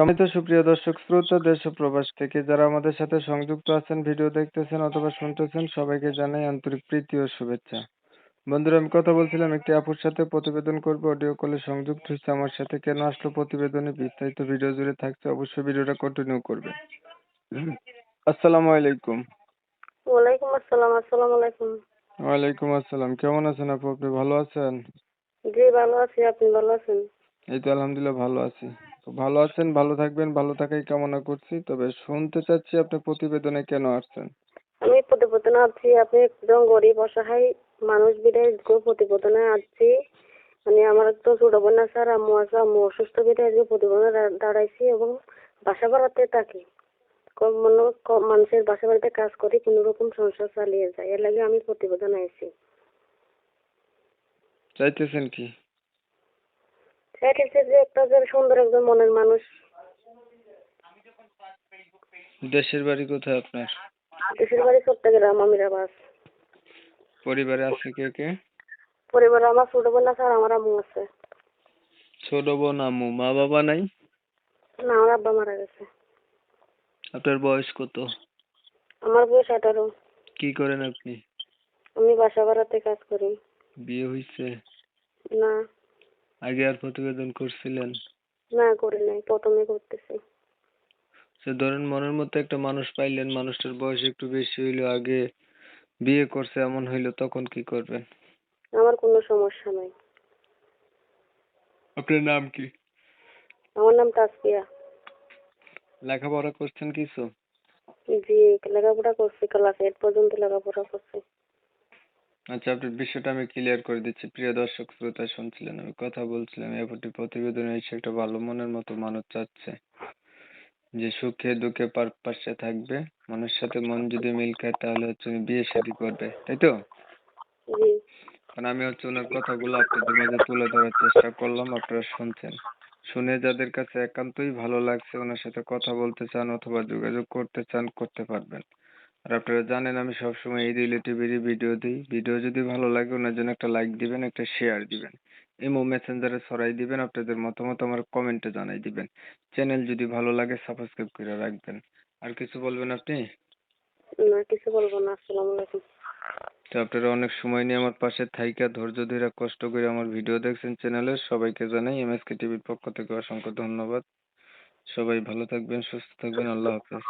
সম্মানিত সুপ্রিয় দর্শক শ্রোতা দেশ ও প্রবাস থেকে যারা আমাদের সাথে সংযুক্ত আছেন, ভিডিও দেখতেছেন অথবা শুনতেছেন, সবাইকে জানাই আন্তরিক প্রীতি ও শুভেচ্ছা। বন্ধুরা, আমি কথা বলছিলাম একটি আপুর সাথে, প্রতিবেদন করবে, অডিও কলে সংযুক্ত হচ্ছে আমার সাথে। কেন আসলো প্রতিবেদনে বিস্তারিত ভিডিও জুড়ে থাকছে, অবশ্যই ভিডিওটা কন্টিনিউ করবে। আসসালামু আলাইকুম। ওয়ালাইকুম আসসালাম। আসসালামু আলাইকুম। ওয়ালাইকুম আসসালাম। কেমন আছেন আপু? আপনি ভালো আছেন? জি, ভালো আছি। আপনি ভালো আছেন? এই তো আলহামদুলিল্লাহ ভালো আছি। তো ভালো আছেন, ভালো থাকবেন, ভালো থাকাই কামনা করছি। তবে শুনতে চাচ্ছি আপনি প্রতিবেদনে কেন আসছেন? আমি প্রতিবেদনে আছি, আপনি একজন গরিব অসহায় মানুষ বিদায় প্রতিবেদনে আছি। মানে আমার তো ছোট বোন আছে আর আম্মু আছে, আম্মু অসুস্থ বিদায় আজকে প্রতিবেদনে দাঁড়াইছি এবং বাসা বাড়াতে থাকি। মানুষের বাসা বাড়িতে কাজ করি, কোনো রকম সংসার চালিয়ে যায়, এর লাগে আমি প্রতিবেদনে আইছি। চাইতেছেন কি? চাইতেছি যে একটা যে সুন্দর একজন মনের মানুষ। দেশের বাড়ি কোথায় আপনার? দেশের বাড়ি চট্টগ্রাম, আমিরাবাদ। পরিবারে আছে কে কে? পরিবারে আমার ছোট বোন আছে আর আমার আম্মু আছে। ছোট বোন, আম্মু, মা বাবা নাই? না, আমার আব্বা মারা গেছে। আপনার বয়স কত? আমার বয়স 18। কি করেন আপনি? আমি বাসা বাড়াতে কাজ করি। বিয়ে হইছে? না, আগে আর প্রতিবেদন করছিলেন? না করি নাই, প্রথমে করতেছি। সে ধরেন মনের মতো একটা মানুষ পাইলেন, মানুষটার বয়স একটু বেশি হইলো, আগে বিয়ে করছে এমন হইলো, তখন কি করবেন? আমার কোনো সমস্যা নাই। আপনার নাম কি? আমার নাম তাসফিয়া। লেখাপড়া করছেন কিছু? জি, লেখাপড়া করছি, ক্লাস 8 পর্যন্ত লেখাপড়া করছি। আচ্ছা, আপনার বিষয়টা আমি ক্লিয়ার করে দিচ্ছি। প্রিয় দর্শক শ্রোতা, শুনছিলেন আমি কথা বলছিলাম, এরপরটি প্রতিবেদনে এসে একটা ভালো মনের মতো মানুষ চাচ্ছে যে সুখে দুঃখে পাশে থাকবে, মনের সাথে মন যদি মিল খায় তাহলে হচ্ছে উনি বিয়ে শাদী করবে, তাই তো? জি, কারণ আমি হচ্ছে ওনার কথাগুলো আপনাদের মাঝে তুলে ধরার চেষ্টা করলাম, আপনারা শুনছেন। শুনে যাদের কাছে একান্তই ভালো লাগছে, ওনার সাথে কথা বলতে চান অথবা যোগাযোগ করতে চান, করতে পারবেন। আর আপনারা জানেন আমি সবসময় এই রিলেটিভেরই ভিডিও দিই। ভিডিও যদি ভালো লাগে ওনার জন্য একটা লাইক দিবেন, একটা শেয়ার দিবেন, ইমো মেসেঞ্জারে ছড়াই দিবেন, আপনাদের মতামত আমার কমেন্টে জানাই দিবেন। চ্যানেল যদি ভালো লাগে সাবস্ক্রাইব করে রাখবেন। আর কিছু বলবেন আপনি? না কিছু বলবো না। আসসালামু আলাইকুম। তো আপনারা অনেক সময় নিয়ে আমার পাশে থাইকা ধৈর্য ধরে কষ্ট করে আমার ভিডিও দেখছেন চ্যানেলের, সবাইকে জানাই এমএসকে টিভির পক্ষ থেকে অসংখ্য ধন্যবাদ। সবাই ভালো থাকবেন, সুস্থ থাকবেন, আল্লাহ হাফেজ।